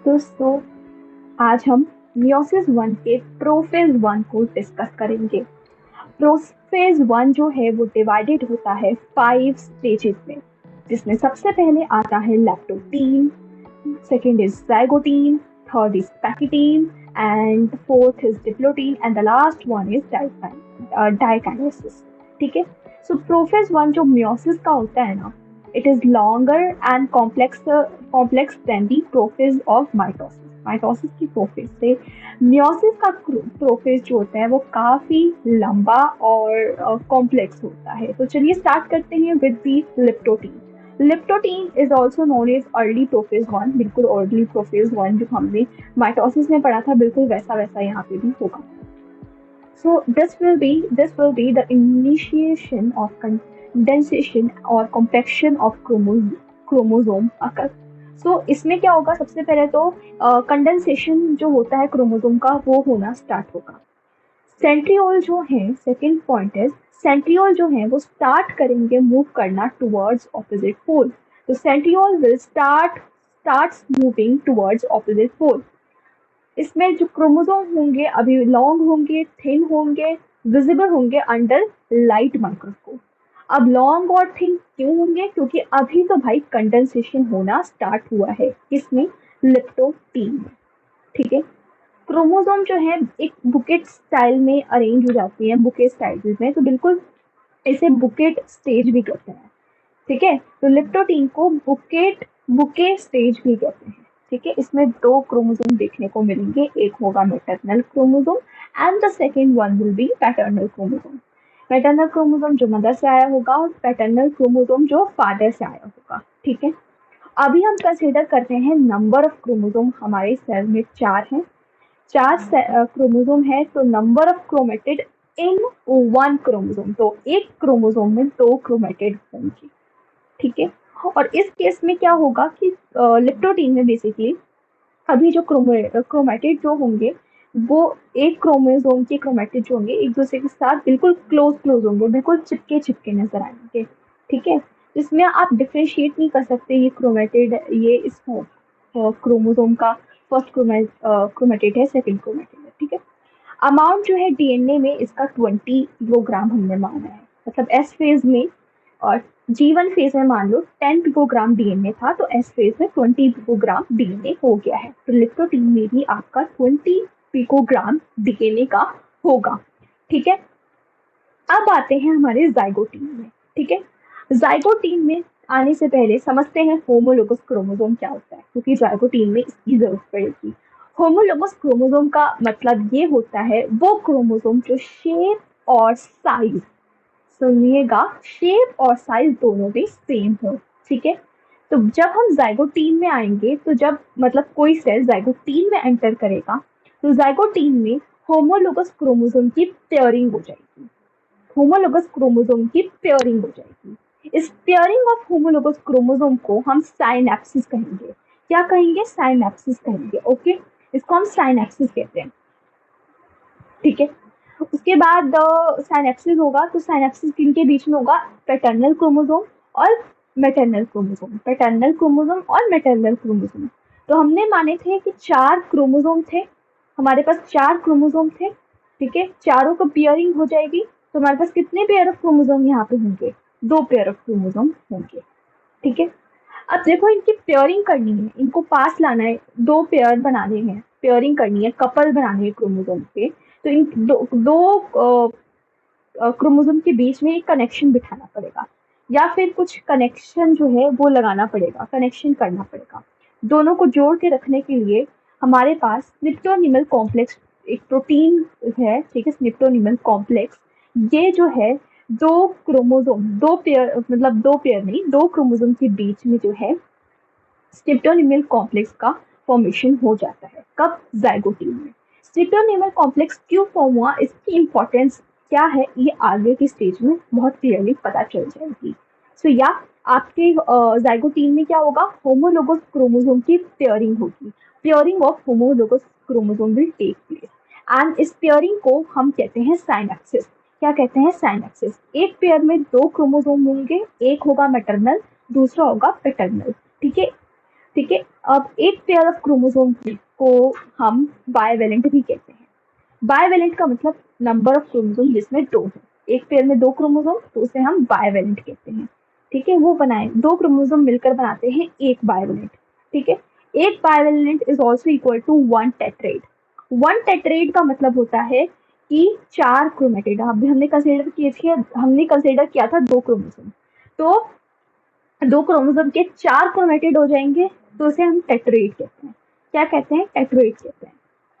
दोस्तों, आज हम मियोसिस वन के प्रोफेज वन को डिस्कस करेंगे। प्रोफेज वन जो है वो डिवाइडेड होता है 5 स्टेजेस में, जिसमें सबसे पहले आता है leptotene, second is zygotene, third is pachytene and fourth is diplotene and the last one is diakinesis. ठीक है। सो प्रोफेज वन जो मियोसिस का होता है ना, it is longer and complex than the prophase of mitosis। Mitosis की prophase से meiosis का प्रोफेज जो होता है वो काफी लंबा और कॉम्प्लेक्स होता है। तो चलिए स्टार्ट करते हैं with the leptotene. Leptotene is also known as early prophase one. बिल्कुल अर्ली प्रोफेज वन जो हमने माइटोसिस में पढ़ा था, बिल्कुल वैसा वैसा यहाँ पे भी होगा। So this will be the initiation of condensation और compaction of chromosome occur। So इसमें क्या होगा, सबसे पहले तो कंडेंसेशन जो होता है क्रोमोसोम का वो होना स्टार्ट होगा। सेंट्रियोल जो है, सेकेंड पॉइंट है, सेंट्रियोल जो है वो स्टार्ट करेंगे मूव करना टुवर्ड्स ऑपोजिट पोल। तो centriole will starts moving towards opposite pole. इसमें जो क्रोमोसोम होंगे अभी लॉन्ग होंगे, थिन होंगे, विजिबल होंगे अंडर लाइट माइक्रोस्कोप। अब लॉन्ग और थिन क्यों होंगे? क्योंकि अभी तो भाई कंडेंसेशन होना स्टार्ट हुआ है। किसमें? लिप्टोटीन में। ठीक है। क्रोमोसोम जो है एक बुकेट स्टाइल में अरेंज हो जाती है, बुके स्टाइल में, तो बिल्कुल इसे बुकेट स्टेज भी कहते हैं। ठीक है। तो लिप्टोटीन को बुके स्टेज भी कहते हैं। ठीक है। इसमें 2 क्रोमोसोम देखने को मिलेंगे, एक होगा maternal chromosome and the second one will be paternal chromosome. Maternal chromosome जो मदर से आया होगा और पैटर्नल क्रोमोसोम जो फादर से आया होगा। ठीक है। अभी हम कंसीडर करते हैं नंबर ऑफ क्रोमोसोम। हमारे सेल में 4 हैं, 4 क्रोमोसोम है, तो number of chromatid in 1 chromosome, तो एक क्रोमोसोम में 2 क्रोमेटिड होंगे। ठीक है। और इस केस में क्या होगा कि लिप्टोटीन में बेसिकली अभी जो क्रोमेटिड जो होंगे वो एक क्रोमोसोम के क्रोमेटिड जो होंगे एक दूसरे के साथ बिल्कुल क्लोज होंगे, बिल्कुल चिपके नजर आएंगे। ठीक है। जिसमें आप डिफ्रेंशिएट नहीं कर सकते ये क्रोमेटिड, ये इस क्रोमोसोम का फर्स्ट क्रोमेटिड है, सेकेंड क्रोमेटिड है। ठीक है। अमाउंट जो है डीएनए में इसका 20 किलोग्राम हमने माना है, मतलब एस फेज में, और G1 फेज में मान लो 10 पिकोग्राम डीएनए था, तो एस फेज में 20 पिकोग्राम डीएनए हो गया है। तो लिप्टोटीन में भी आपका 20 पिकोग्राम डीएनए का होगा। ठीक है। अब आते हैं हमारे जाइगोटीन में। ठीक है। जाइगोटीन में आने से पहले समझते हैं होमोलोगस क्रोमोसोम क्या होता है, क्योंकि जाइगोटीन में इसकी जरूरत पड़ेगी। होमोलोगस क्रोमोसोम का मतलब ये होता है वो क्रोमोसोम जो शेप और साइज, सुनिएगा, शेप और साइज दोनों भी सेम हो। ठीक है। तो जब हम जाइगोटीन में आएंगे, तो जब मतलब कोई सेल जाइगोटीन में एंटर करेगा, तो जाइगोटीन में होमोलोगस क्रोमोसोम की पेयरिंग हो जाएगी। होमोलोगस क्रोमोसोम की पेयरिंग हो जाएगी। इस पेयरिंग ऑफ होमोलोगस क्रोमोसोम को हम साइनेप्सिस कहेंगे। क्या कहेंगे? साइनेप्सिस कहेंगे। ओके। इसको हम साइनेप्सिस कहते हैं। ठीक है। उसके बाद साइनेप्सिस होगा, तो साइनेप्सिस किनके बीच में होगा? पैटर्नल क्रोमोसोम और मैटरनल क्रोमोसोम, पैटर्नल क्रोमोसोम और मैटरनल क्रोमोसोम। तो हमने माने थे कि 4 क्रोमोसोम थे, हमारे पास 4 क्रोमोसोम थे। ठीक है। चारों को पेयरिंग हो जाएगी, तो हमारे पास कितने पेयर ऑफ क्रोमोसोम यहाँ पे होंगे? 2 पेयर ऑफ क्रोमोसोम होंगे। ठीक है। अब देखो, इनकी पेयरिंग करनी है, इनको पास लाना है, 2 पेयर बनाने हैं, पेयरिंग करनी है, कपल बनाने हैं क्रोमोसोम के। तो इन दो क्रोमोसोम के बीच में एक कनेक्शन बिठाना पड़ेगा, या फिर कुछ कनेक्शन जो है वो लगाना पड़ेगा, कनेक्शन करना पड़ेगा। दोनों को जोड़ के रखने के लिए हमारे पास स्निप्टोनिमल कॉम्प्लेक्स एक प्रोटीन है। ठीक है। स्निप्टोनिमल कॉम्प्लेक्स ये जो है 2 क्रोमोसोम, 2 पेयर, मतलब 2 पेयर नहीं, 2 क्रोमोसोम के बीच में जो है स्निप्टोनिमल कॉम्प्लेक्स का फॉर्मेशन हो जाता है। कब? जाइगोटीन में। स्निप्टोनिमल कॉम्प्लेक्स क्यों फॉर्म हुआ, इसकी इंपॉर्टेंस क्या है, ये आगे की स्टेज में बहुत क्लियरली पता चल जाएगी। सो या आपके जाइगोटीन में क्या होगा? होमोलोगस क्रोमोसोम की पेयरिंग होगी। Pairing of homologous chromosome will take place and इस पेयरिंग को हम कहते हैं साइनेप्सिस। क्या कहते हैं? साइनेप्सिस। एक पेयर में 2 क्रोमोसोम होंगे, एक होगा मैटरनल, दूसरा होगा पैटर्नल। ठीक है। ठीक है। अब एक पेयर ऑफ क्रोमोसोम को हम बायवेलेंट भी कहते हैं। बायवेलेंट का मतलब नंबर ऑफ क्रोमोसोम जिसमें दो है। एक पेयर में दो क्रोमोसोम तो उसे हम बायवेलेंट कहते हैं। ठीक है, वो बनाए दो क्रोमोसोम मिलकर बनाते हैं एक बायवेलेंट। ठीक है, एक bivalent is also equal to one tetrad. One tetrad का मतलब होता है कि चार क्रोमेटिड। अभी हमने कंसिडर किया था दो क्रोमोसोम, तो दो क्रोमोसोम के चार क्रोमेटिड हो जाएंगे तो उसे हम टेट्रेड कहते हैं। क्या कहते हैं? टेट्रेड कहते हैं।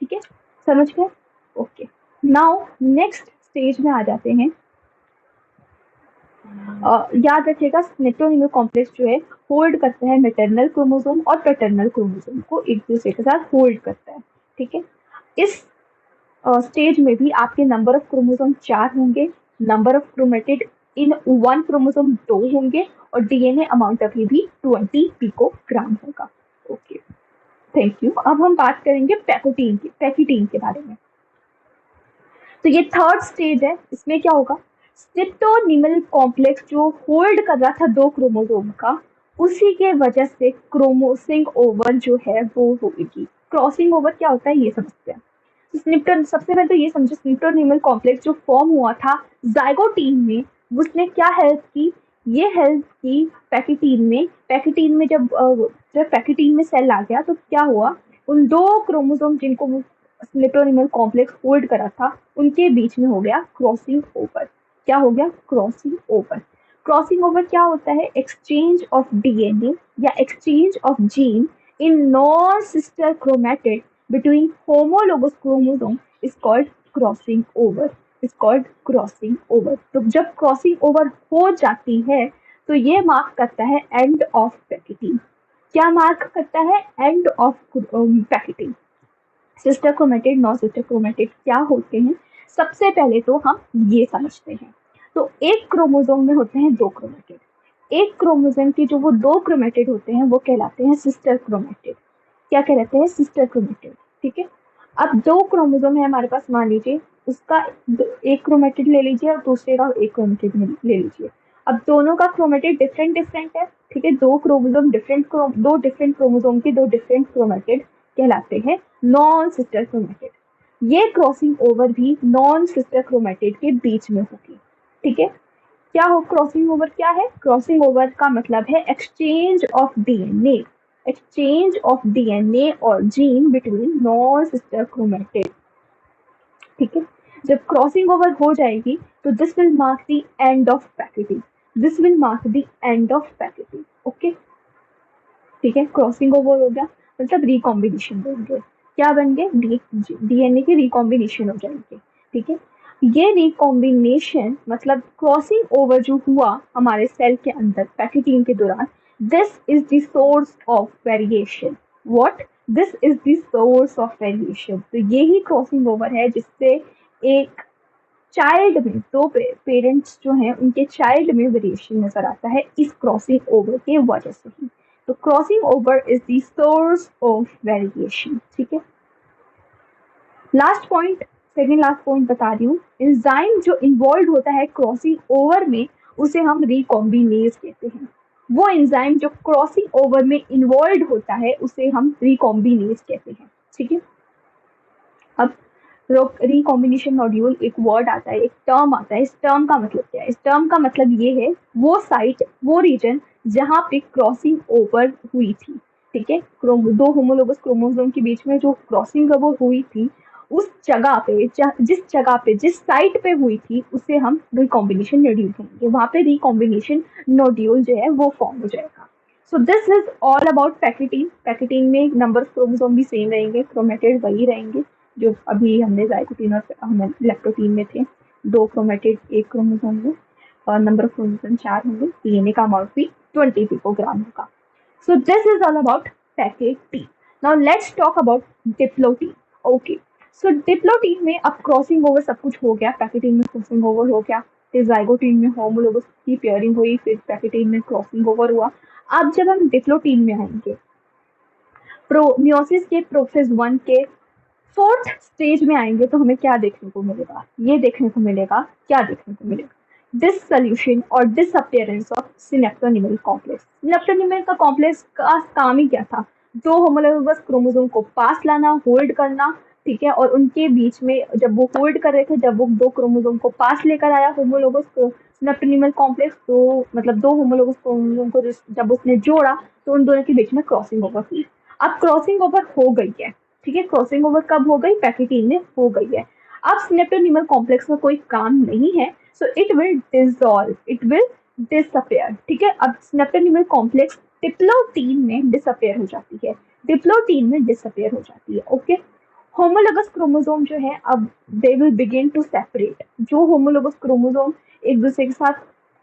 ठीक है, समझ गए? ओके, नाउ नेक्स्ट स्टेज में आ जाते हैं। याद रखिएगा मेट्रोनिमल कॉम्प्लेक्स जो है होल्ड करता है मैटरनल क्रोमोसोम और पैटर्नल क्रोमोसोम को एक दूसरे के साथ होल्ड करता है। ठीक है, इस स्टेज में भी आपके नंबर ऑफ क्रोमोसोम चार होंगे, number of chromatid in one chromosome दो होंगे और डीएनए अमाउंट अभी भी 20 पिकोग्राम होगा। Okay, thank you. अब हम बात करेंगे पैकिटीन के बारे में। तो ये थर्ड स्टेज है। इसमें क्या होगा? सिप्टोनिमल कॉम्प्लेक्स जो होल्ड कर रहा था दो क्रोमोसोम का, उसी के वजह से क्रोमोसिंग ओवर जो है वो होगी। क्रॉसिंग ओवर क्या होता है ये समझते हैं। सबसे पहले तो ये समझो, सिप्टोनिमल कॉम्प्लेक्स जो फॉर्म हुआ था जाइगोटीन में, उसने क्या हेल्प की? ये हेल्प की पैकिटीन में जब पैकिटीन में सेल आ गया तो क्या हुआ? उन दो क्रोमोसोम जिनको निप्टोनिमल कॉम्प्लेक्स होल्ड करा था उनके बीच में हो गया क्रॉसिंग ओवर। क्या हो गया? Crossing over. क्रॉसिंग ओवर क्या होता है? एक्सचेंज ऑफ डीएनए या exchange of gene in non sister chromatid between homologous chromosome is called crossing over. Is called crossing over. तो जब क्रॉसिंग ओवर हो जाती है तो ये मार्क करता है एंड ऑफ पैकिटीन। क्या मार्क करता है? End of pachytene. Sister chromatid, non sister chromatid क्या होते हैं? सबसे पहले तो हम ये समझते हैं। तो एक क्रोमोसोम में होते हैं दो क्रोमेटिड। एक क्रोमोसोम के जो वो दो क्रोमेटिड होते हैं वो कहलाते हैं सिस्टर क्रोमेटिड। क्या कहलाते हैं? Sister chromatid. ठीक है, अब दो क्रोमोसोम है हमारे पास, मान लीजिए उसका एक क्रोमेटिड ले लीजिए और दूसरे का एक क्रोमेटिड ले लीजिए। अब दोनों का क्रोमेटिड डिफरेंट डिफरेंट है। ठीक है, दो डिफरेंट क्रोमोसोम के दो डिफरेंट क्रोमेटिड कहलाते हैं नॉन सिस्टर क्रोमेटिड। ये क्रॉसिंग ओवर भी नॉन सिस्टर क्रोमेटिड के बीच में होगी। ठीक है, क्या हो? क्रॉसिंग ओवर क्या है? क्रॉसिंग ओवर का मतलब है exchange of DNA. Exchange of DNA और gene between non sister chromatid. ठीक है, जब क्रॉसिंग ओवर हो जाएगी तो this will mark the end of pachytene. This will mark the end of pachytene. Okay, ठीक है, क्रॉसिंग ओवर हो गया मतलब रिकॉम्बिनेशन होंगे। क्या बन गए? डीएनए के रिकॉम्बिनेशन हो जाएंगे। ठीक है, ये रिकॉम्बिनेशन मतलब क्रॉसिंग ओवर जो हुआ हमारे सेल के अंदर पैकिटीन के दौरान, this is the source of variation. What? This is the source of variation. तो यही क्रॉसिंग ओवर है जिससे एक चाइल्ड में दो पेरेंट्स जो हैं उनके चाइल्ड में वेरिएशन नजर आता है इस क्रॉसिंग ओवर के वजह से ही। तो crossing over is the source of variation. ठीक है, सेकेंड लास्ट पॉइंट बता रही हूँ। एंजाइम जो इन्वॉल्व होता है क्रॉसिंग ओवर में उसे हम रिकॉम्बिनेज कहते हैं। वो एंजाइम जो क्रॉसिंग ओवर में इन्वॉल्व होता है उसे हम रिकॉम्बिनेज कहते हैं। ठीक है, अब रिकॉम्बिनेशन मॉड्यूल एक वर्ड आता है, एक टर्म आता है। इस टर्म का मतलब क्या है? इस टर्म का मतलब ये है वो साइट, वो रीजन जहाँ पे क्रॉसिंग ओवर हुई थी। ठीक है, दो होमोलोगस क्रोमोसोम के बीच में जो क्रॉसिंग ओवर हुई थी उस जगह पे जिस साइट पे हुई थी उसे हम रिकॉम्बिनेशन नोड्यूल कहेंगे। वहां पे रिकॉम्बिनेशन नोड्यूल जो है वो फॉर्म हो जाएगा। So this is all about pachytene. Pachytene में नंबर ऑफ क्रोमोसोम भी सेम रहेंगे, क्रोमेटिड वही रहेंगे जो अभी हमने जाइगोटीन और हम लेप्टोटीन में थे। दो क्रोमेटिड एक क्रोमोसोम में और नंबर ऑफ क्रोमोसोम चार होंगे। डीएनए का अमाउंट भी 20 पिकोग्राम होगा। So this is all about pachytene. Now let's talk about diplotene. Okay, so diplotene में अब क्रॉसिंग ओवर सब कुछ हो गया। पैकिटीन में क्रॉसिंग ओवर हो गया, फिर जाइगोटीन में होमोलोगस की पेयरिंग हुई, फिर पैकिटीन में क्रॉसिंग ओवर हुआ। अब जब हम डिप्लोटीन में आएंगे, मियोसिस के प्रोफेज 1 के फोर्थ स्टेज में आएंगे तो हमें क्या देखने को मिलेगा? ये देखने को मिलेगा, क्या देखने को मिलेगा? डिससॉल्यूशन और disappearance of synaptonemal complex. Synaptonemal का कॉम्प्लेक्स का काम ही क्या था? दो होमोलोगस क्रोमोसोम को पास लाना, होल्ड करना, ठीक है, और उनके बीच में जब वो होल्ड कर रहे थे, जब वो दो क्रोमोसोम को पास लेकर आया होमोलोगस सिनेप्टोनीमल कॉम्प्लेक्स, तो मतलब दो होमोलोगस क्रोमोसोम को जब उसने जोड़ा तो उन दोनों के बीच में क्रॉसिंग ओवर हुई। अब क्रॉसिंग ओवर हो गई है, ठीक है, क्रॉसिंग ओवर कब हो गई? पैकेटीन में हो गई है। अब सिनेप्टोनीमल कॉम्प्लेक्स में कोई काम नहीं है, so it will dissolve, it will disappear, ठीक है। अब सिनेप्टोनीमल कॉम्प्लेक्स डिप्लोटीन में डिसअपियर हो जाती है, डिप्लोटीन में डिसअपियर हो जाती है, ओके। होमोलोगस क्रोमोसोम जो है अब they will begin to separate. जो होमोलोगस क्रोमोसोम एक दूसरे के साथ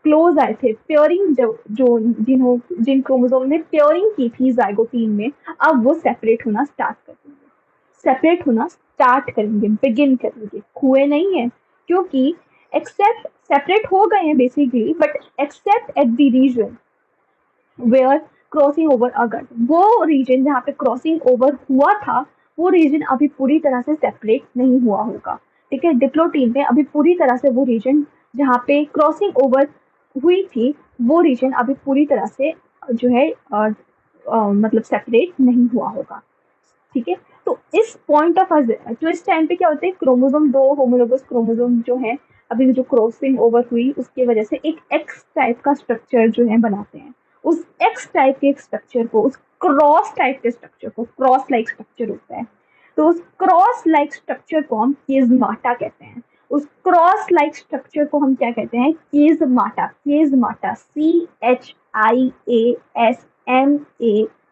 क्लोज आए थे, पेयरिंग जो जिन क्रोमोसोम ने पेयरिंग की थी जाइगोटीन में, अब वो सेपरेट होना स्टार्ट कर देंगे, सेपरेट होना स्टार्ट करेंगे, बिगिन करेंगे, हुए नहीं है, क्योंकि एक्सेप्ट सेपरेट हो गए हैं basically, but except at the region where crossing over अगर वो रीजन जहाँ पे क्रॉसिंग ओवर हुआ था, वो रीजन अभी पूरी तरह से सेपरेट नहीं हुआ होगा, ठीक है। डिप्लोटीन में अभी पूरी तरह से वो रीजन जहाँ पे क्रॉसिंग ओवर हुई थी, वो रीजन अभी पूरी तरह से जो है मतलब सेपरेट नहीं हुआ होगा, ठीक है। तो इस पॉइंट ऑफ तो इस टाइम पे क्या होता है, क्रोमोसोम दो होमोलोगस क्रोमोसोम जो है अभी जो क्रॉसिंग ओवर हुई उसकी वजह से एक एक्स टाइप का स्ट्रक्चर जो है बनाते हैं। उस एक्स टाइप के स्ट्रक्चर को, उस क्रॉस टाइप के स्ट्रक्चर को, क्रॉस लाइक स्ट्रक्चर होता है, तो उस क्रॉस लाइक स्ट्रक्चर को हम कीज़माटा कहते हैं। उस क्रॉस लाइक स्ट्रक्चर को हम क्या कहते हैं? Chiasmata, chiasmata, CHIASMATA,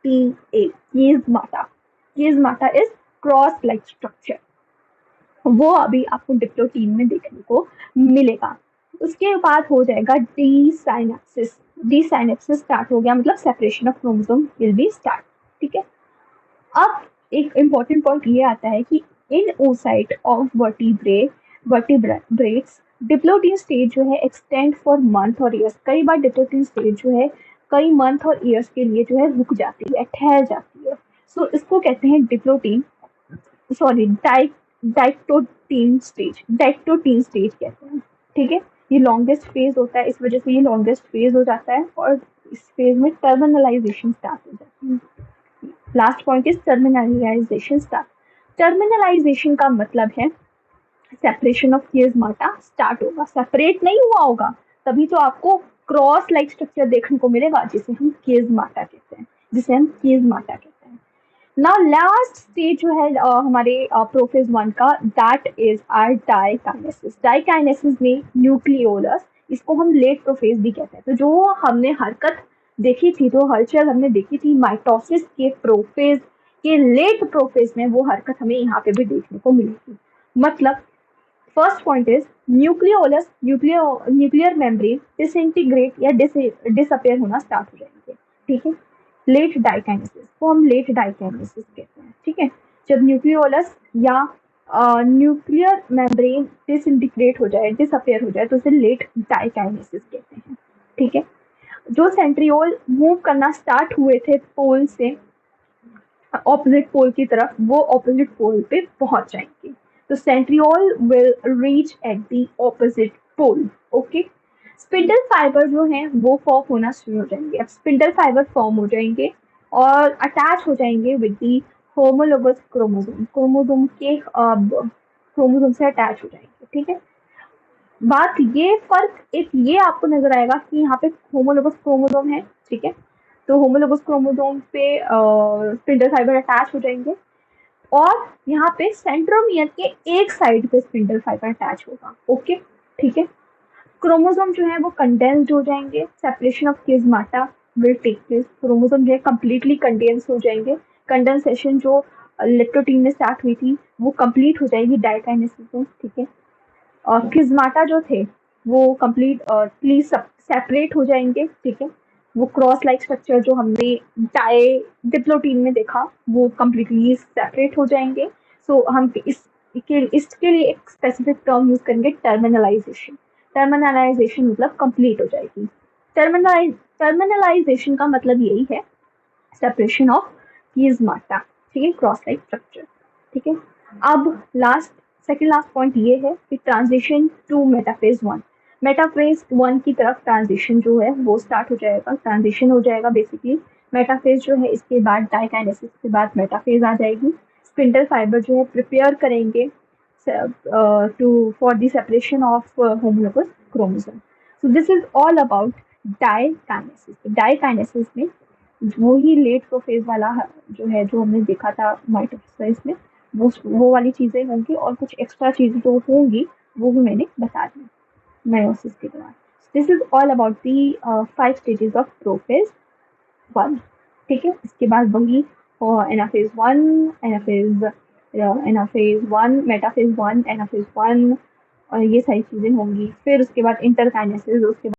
chiasmata. Chiasmata is cross like structure, वो अभी आपको डिप्लोटीन में देखने को मिलेगा। उसके बाद हो जाएगा desynapsis, desynapsis start हो गया, मतलब separation of chromosome will be start, ठीक है। अब एक इम्पॉर्टेंट पॉइंट ये आता है कि in oocyte of vertebrates diplotene stage जो है एक्सटेंड फॉर मंथ और ईयर्स। कई बार डिप्लोटीन स्टेज जो है कई मंथ और ईयर्स के लिए जो है रुक जाती है, ठहर जाती है, सो इसको कहते हैं डिप्लोटीन, सॉरी डाइक्टोटीन स्टेज, डाइक्टोटीन स्टेज कहते हैं, ठीक है। ये लॉन्गेस्ट फेज होता है, इस वजह से ये लॉन्गेस्ट फेज हो जाता है, और इस फेज में टर्मिनलाइजेशन स्टार्ट हो जाती है। Last point is terminalisation start. Terminalisation का मतलब है सेपरेशन ऑफ कीज़माटा स्टार्ट होगा, सेपरेट नहीं हुआ होगा, तभी तो आपको क्रॉस लाइक स्ट्रक्चर देखने को मिलेगा, जिसे हम कीज़माटा कहते हैं, जिसे हम कीज़माटा कहते हैं। नाउ लास्ट स्टेज जो है हमारे प्रोफेज 1 का, that is our diakinesis. Diakinesis में न्यूक्लियोलस, इसको हम लेट प्रोफेज भी कहते हैं। तो जो हमने हरकत देखी थी, जो हलचल हमने देखी थी माइटोसिस के प्रोफेज के लेट प्रोफेज में, वो हरकत हमें यहाँ पे भी देखने को मिलेगी। मतलब first point is nucleolus, nuclear membrane disintegrate या डिसअपियर होना स्टार्ट हो जाएंगे, ठीक है। लेट डाइकाइनेसिस को हम लेट डाइकाइनेसिस कहते हैं, ठीक है। जब न्यूक्लियोलस या न्यूक्लियर मेम्ब्रेन डिसइंटीग्रेट हो जाए, डिसअपियर हो जाए, तो उसे लेट डाइकाइनेसिस कहते हैं, ठीक है। जो सेंट्रियोल मूव करना स्टार्ट हुए थे पोल से ऑपोजिट पोल की तरफ, वो ऑपोजिट पोल पे पहुंच जाएंगे, तो centriole will reach at the opposite pole, okay. Spindle fibre जो है वो फॉर्म होना शुरू हो जाएंगे। अब स्पिंडल फाइबर फॉर्म हो जाएंगे और अटैच हो जाएंगे with the homologous chromosome, chromosome के क्रोमोसोम से अटैच हो जाएंगे, ठीक है। बात ये फर्क एक ये आपको नजर आएगा कि यहाँ पे होमोलोगस क्रोमोसोम है, ठीक है, तो होमोलोगस क्रोमोसोम पे स्पिंडल फाइबर अटैच हो जाएंगे, और यहाँ पे सेंट्रोमियर के एक साइड पे स्पिंडल फाइबर अटैच होगा, ओके, ठीक है। क्रोमोसोम जो है वो कंडेंस्ड हो जाएंगे, separation of chiasmata will take place, chromosome जो है कंप्लीटली कंडेंस हो जाएंगे, कंडेंसेशन जो लेप्टोटीन में स्टार्ट हुई थी वो कंप्लीट हो जाएगी डाइकाइनेसिस में, ठीक है। और कीज़माटा जो थे वो कंप्लीटली सेपरेट हो जाएंगे, ठीक है। वो क्रॉस लाइक स्ट्रक्चर जो हमने डिप्लोटीन में देखा वो कंप्लीटली सेपरेट हो जाएंगे। सो हम इसके लिए एक स्पेसिफिक टर्म यूज करेंगे, टर्मिनलाइजेशन। टर्मिनलाइजेशन मतलब कंप्लीट हो जाएगी। टर्मिनलाइजेशन का मतलब यही है सेपरेशन ऑफ कीज़माटा, ठीक है, क्रॉस लाइक स्ट्रक्चर, ठीक है। अब सेकेंड लास्ट पॉइंट ये है कि ट्रांजिशन टू मेटाफेज 1, मेटाफेज 1 की तरफ ट्रांजिशन जो है वो स्टार्ट हो जाएगा, ट्रांजिशन हो जाएगा बेसिकली मेटाफेज जो है इसके बाद डाइकाइनेसिस के बाद मेटाफेज आ जाएगी। स्पिंडल फाइबर जो है प्रिपेयर करेंगे to for the separation of homologous chromosome. So this is all about dikinesis. Dikinesis में वही लेट प्रोफेज वाला जो है जो हमने देखा था माइटोसिस में वो वाली चीजें होंगी और कुछ एक्स्ट्रा चीजें जो होंगी वो भी मैंने बता दी मेयोसिस के दौरान। This is all about the 5 stages of prophase 1। ठीक है, इसके बाद वही एनाफेज 1, एनाफेज 1, मेटाफेज 1, एनाफेज 1 और ये सारी चीजें होंगी। फिर उसके बाद इंटरकाइनेसिस, उसके